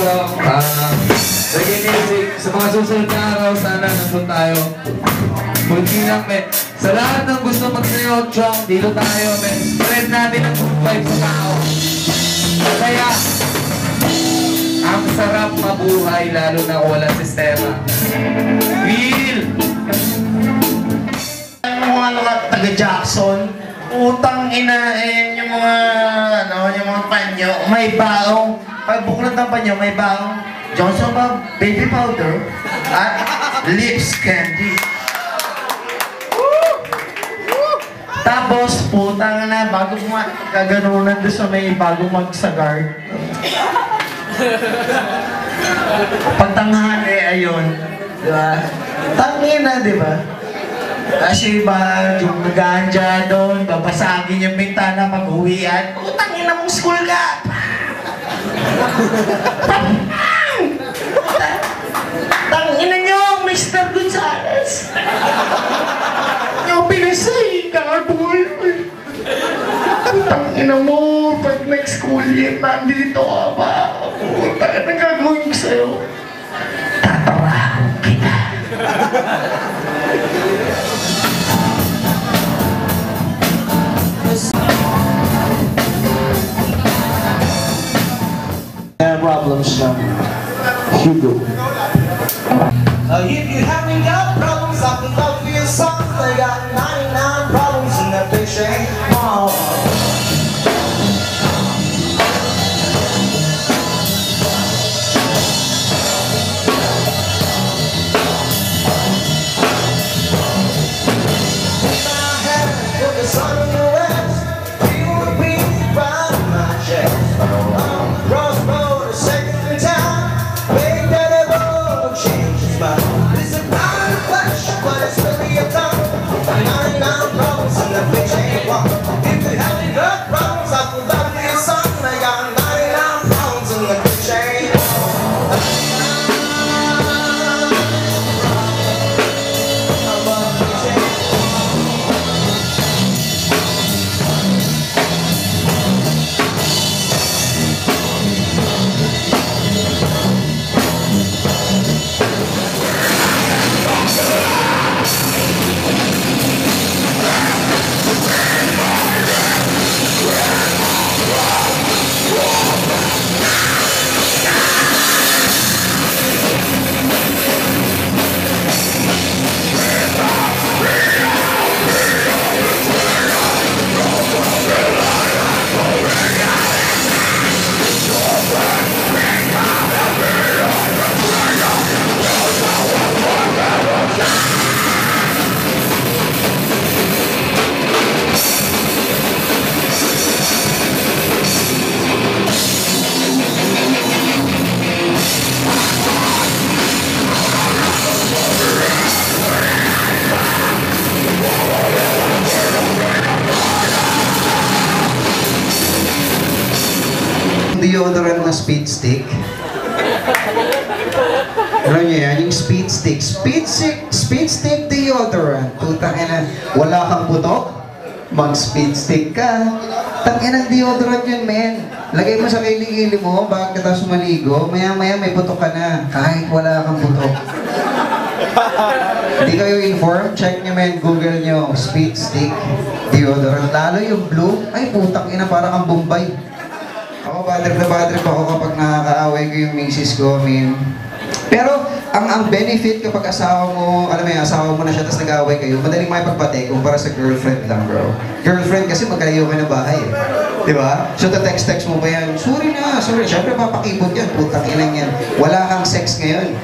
po. Naginisig. Sa mga susunod na araw, sana nandun tayo. Munti lang, men. Sa lahat ng gusto magsayo, Chong, dito tayo, men. Spread natin ang good vibes sa tao. Kaya, ang sarap mabuhay, lalo na kung walang sistema. Feel! Yung mga taga-Jackson, utang inain yung mga, yung mga panyo, may baong. Pag buklod ng panyo, may baong Johnson ba, baby powder, at lips candy. Tapos, putang na, bago kaganunan doon sa may bago mag-sagard. Pagtanghali, ayun. Diba? Tangin na, diba? Kasi ba, yung ganja doon, babasagin yung bintana pag-uwian. Tangin na mong school ka! Tangin na nyo, Mr. Gonzales! Yung pinasay, kakaboy. Tangin na mo, pag next school year, nandito ka ba? Tangin na gagawin ko sa'yo. Tatarahan kita. Problems na Hugo. If you haven't got problems, I can love you songs. They got 99 problems and that bitch ain't one. Deodorant na speed stick. Alam niyo yan, yung speed stick. Speed stick deodorant. Putang ina, wala kang butok, mag-speed stick ka. Tangina ng deodorant yun, men. Lagay mo sa kiling-ili mo, bago ka tapos maligo, maya-maya may butok ka na, kahit wala kang butok. Hindi kayo informed? Check nyo, men. Google nyo, speed stick deodorant. Lalo yung blue, ay putang ina, para kang Bombay. Ako, bad trip ako kapag nakakaaway ko yung misis ko, min. Pero, ang benefit kapag asawa mo, alam mo yung asawa mo na siya, tapos nag-aaway kayo, madaling makipagpate kumpara sa girlfriend lang, bro. Girlfriend kasi magkalayo ka na bahay. Di ba? So, text mo pa yan, sorry. Siyempre, papakipot yan, putang inang yan. Wala kang sex ngayon.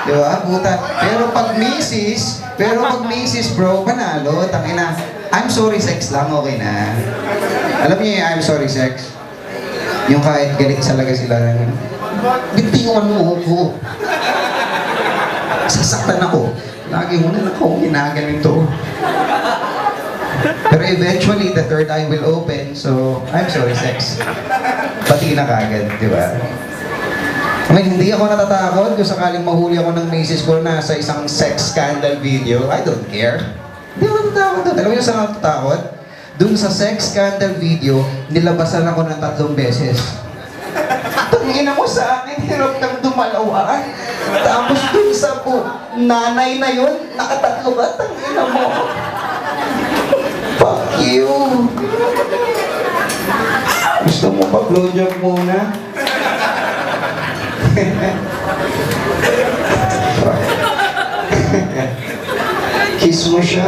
Di ba? Puta. Pero pag misis, bro, panalo, tangina. I'm sorry sex lang, okay na. Alam niyo yung I'm sorry sex? Yung kahit galit talaga sila na, bintiwan mo ako. Sasaktan ako. Lagi mo na ako, ginaganito. Pero eventually, the third eye will open, so, I'm sorry, sex. Pati na kagad, di ba? I mean, hindi ako natatakot kung sakaling mahuli ako ng misis ko na sa isang sex scandal video. I don't care. Hindi ako natatakot doon. Alam mo yung saan ako natatakot? Doon sa sex scandal video, nilabasan ako ng 3 beses. Tangina mo, sa akin, hirap kang dumalawa. Tapos dun sa nanay na yun, nakatatlo ka, tangina mo. Fuck you. Gusto mo pa blowjob muna? Kiss mo siya.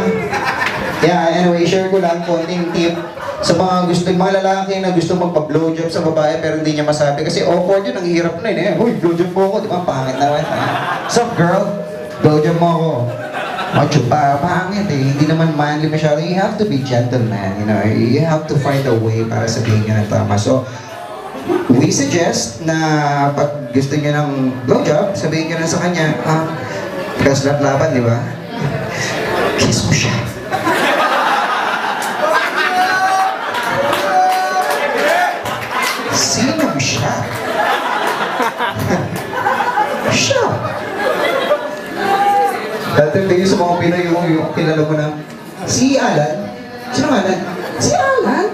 Yeah, anyway, share ko lang konting tip sa mga lalaki na gusto magpa-blowjob sa babae pero hindi niya masabi kasi awkward yun, ang hirap na yun eh. Uy, blowjob mo ako, di ba? Pangit naman. What's up, girl? Blowjob mo ako. Macho pa, pangit eh. Hindi naman manly masyado. You have to be gentleman, you know. You have to find a way para sabihin niya ng tama. So, we suggest na pag gusto niya ng blowjob, sabihin niya na sa kanya, gaslat laban, di ba? Kiss mo siya. Sino siya? Siya. Dati tayo sa mga Pinoy yung kilala mo na, si Alan? Sino Alan? Si Alan?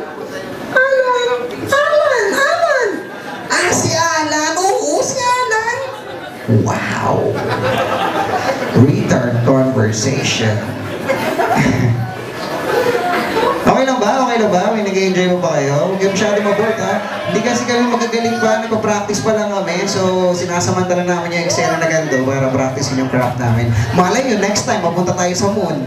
Alan! Ah, si Alan! Oo, si Alan! Wow! Retard conversation. Okay lang ba? Okay lang ba? May nag-enjoy mo pa kayo? Huwag kayo masyado mabort, ha? Hindi kasi kami magagaling pa, nagpa-practice pa lang kami. So, sinasamantala namin yung eksena na ganito para practicein yung craft namin. Malay nyo, next time, mapunta tayo sa moon.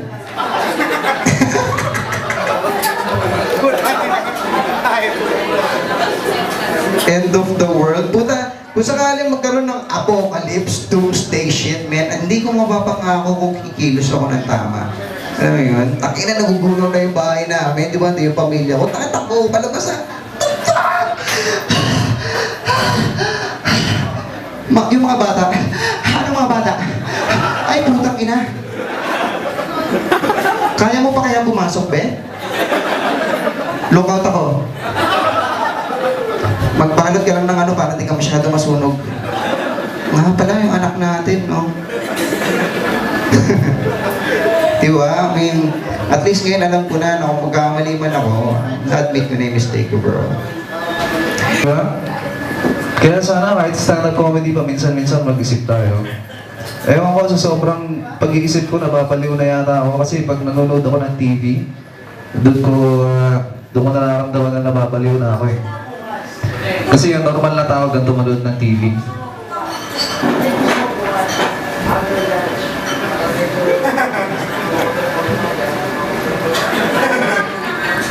End of the world. Puta, kung sakaling magkaroon ng apocalypse, doomsday shit, man, hindi ko mapapangako kung kikilos ako ng tama. Alam mo yun? Takina, nagugunaw na yung bahay namin, di ba? Hindi yung pamilya ko. Takot palabas na. Yung mga bata. Ano mga bata? Ay, putang ina. Kaya mo pa kaya pumasok, be? Lookout ako. Magbalot ka lang ng ano para hindi ka masyado masunog. Nga pala yung anak natin, no? Diba? I mean, at least ngayon alam ko na kung magkamali man ako, na-admit ko na yung mistake ko, bro. Diba? Kaya sana kahit stand-up comedy pa, minsan-minsan mag-isip tayo. Ewan ko, sa sobrang pag-iisip ko, napapaliw na yata ako kasi pag nanonood ako ng TV, doon ko nararamdaman na napapaliw na ako eh. Kasi yung normal na tao ganito manood ng TV.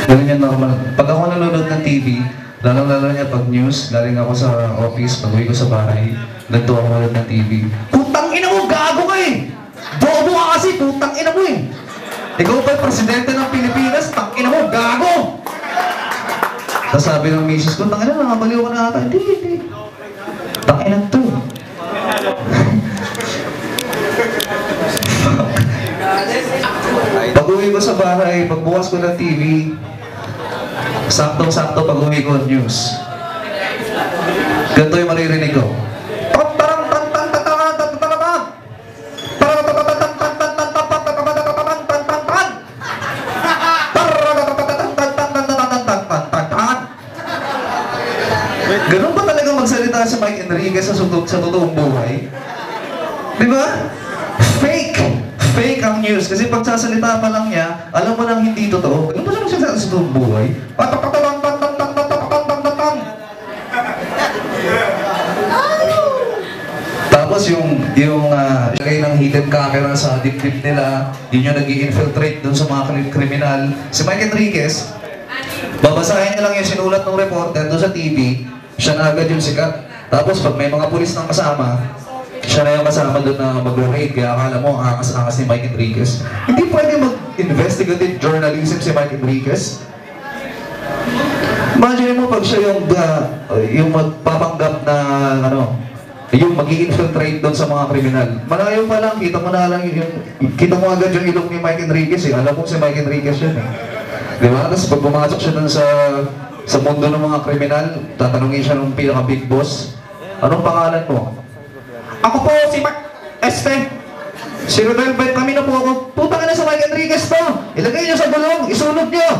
Ganun yung normal. Pag ako nanonood ng TV, lalo niya pag news, galing ako sa office, pag uwi ko sa bahay, ganito ako manood ng TV. Putang ina mo, gago ka eh! Bobo ka kasi, putang ina mo eh! Ikaw ba presidente ng Pilipinas, tang ina mo, gago! Tapos sabi ng misis ko, tang ina, nakabaliw ka na ata. Hindi. Tang ina to. Pag uwi ko sa bahay, pagbukas ko ng TV, saktong-sakto pag uwi ko news. Ganito yung maririnig ko. Ganun ba talaga magsalita si Mike Enriquez sa totoong buhay? Di ba? Fake ang news. Kasi pag sasalita pa lang niya, alam mo nang hindi totoo. Ganun ba siya magsalita sa totoong buhay? Tapos yung lagay ng hidden camera sa dibdib nila, yun yung nag-i-infiltrate dun sa mga kriminal. Si Mike Enriquez, babasahin niya lang yung sinulat ng reporter doon sa TV, siya na agad yung sikat. Tapos pag may mga pulis nang kasama, siya na yung kasama doon na mag-raid, kaya akala mo ang angas-angas ni Mike Enriquez. Hindi pwede mag-investigative journalism si Mike Enriquez. Imagine mo pag siya yung magpapanggap na yung mag-i-infiltrate doon sa mga kriminal. Malayo pa lang, kita mo agad yung ilong ni Mike Enriquez eh. Alam mo si Mike Enriquez yun eh. Di ba? Tapos pag pumasok siya doon sa mundo ng mga kriminal, tatanungin siya ng pinaka-big boss, anong pangalan mo? Ako po si si Rodel Benjamin na po ako. Putang ina sa Mike Enriquez to! Ilagay niyo sa gulong, isunod niyo!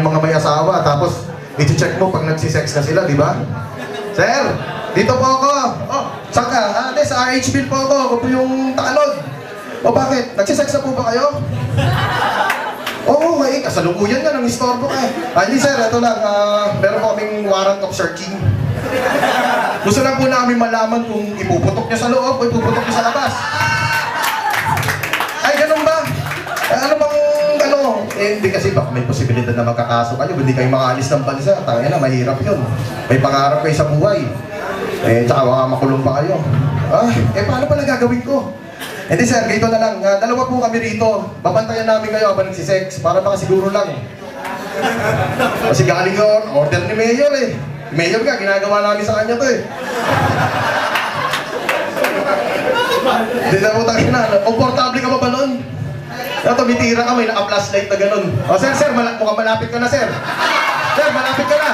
Yung mga may asawa, tapos i-check mo pag nagsisex na sila, di ba? Sir, dito po ako. Oh, saan ka? Ate, sa RH Bill po ako. Ako po yung takalod. O bakit? Nagsisex na po ba kayo? Oo, okay. Kasalukuyan nga, nang-istorbo ka eh. Hindi sir, ito lang. Meron po kaming warrant of searching. Gusto lang po namin malaman kung ipuputok niya sa loob o ipuputok niya sa labas. Ay, ganun ba? Ano bang, hindi kasi baka may posibilidad na magkakaso kayo, hindi kayo makaalis ng bansa. Tangina na, mahirap yun. May pangarap kayo sa buhay. Tsaka baka makulong pa kayo. Paano pala gagawin ko? Hindi sir, dito na lang. Dalawa po kami rito. Babantayan namin kayo habang nagsisex para makasiguro lang. Kasi galing yun, order ni Mayor eh. Mayor ka, ginagawa namin sa kanya to eh. Hindi na po tayo na. Komportable ka ba nun? Tumitira ka, may naka-flashlight na ganun. O sir, mukhang malapit ka na sir. Sir, malapit ka na.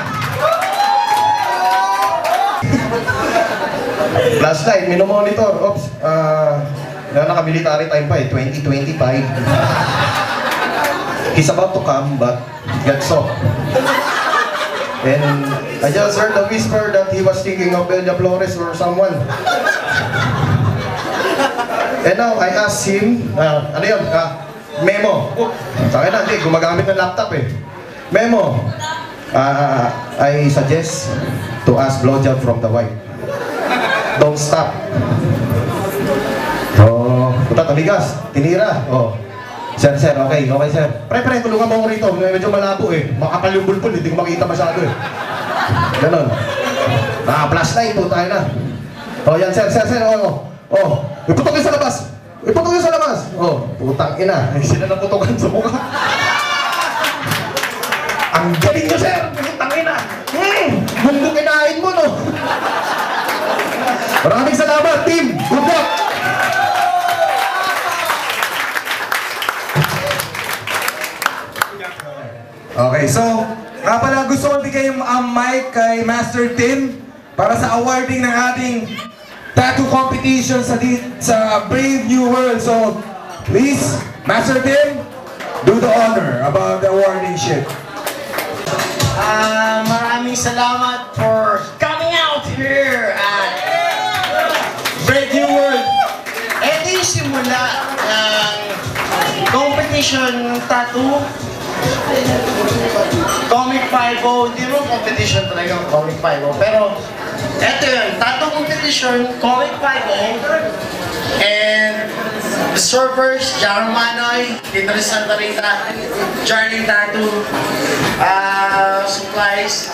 Flashlight, minomonitor. Oops. Naka-military time pa eh, 2025. He's about to come, but gets off. And I just heard a whisper that he was thinking of Belia Flores or someone. And now, I asked him, ano yun? Memo. Sa akin na, hindi, gumagamit ng laptop eh. Memo. I suggest to ask blowjob from the wife. Don't stop. Puta, tabigas. Tinira. Sir, okay, sir. Pre, tulungan mo ko rito. Medyo malabo eh. Makapal yung bulbul, hindi ko makita masyado eh. Ganon. Flashlight, po tayo na. Yan, sir. Iputok yun sa labas. Putang ina. Sila na putokan sa mukha. Ang galing nyo, sir. Putang ina. Mundo kinain mo, no? Maraming salamat, team. Good luck. Okay, so, pala gusto ko bigay yung mic kay Master Tim para sa awarding ng ating tattoo competition sa Brave New World. So, please, Master Tim, do the honor about the awarding shit. Maraming salamat for coming out here at Brave New World. Ito yung simula ng competition tattoo. Comic 5-0, hindi mo competition talaga ang Comic 5-0. Pero, eto yun, tattoo competition, Comic 5-0. And, the servers, Jaro Manoy, Tito Santa Rita, Charlie Tattoo, supplies.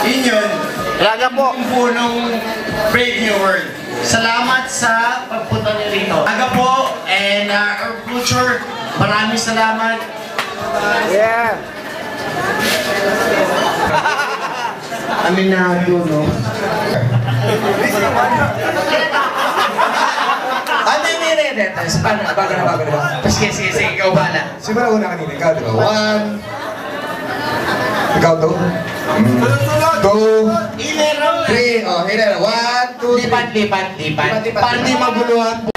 Yun. Talaga po ang punong Brave New World. Salamat sa pagpunta niyo rito. Aga po, and our future, maraming salamat. Yeah. Aminado, no? Hindi. Bago na. Sige, ikaw bala. Simula una kanina, ikaw diba? 1. Ikaw 2. 2. 3. 1, 2, 3. Lipat. Para di maguluhan po.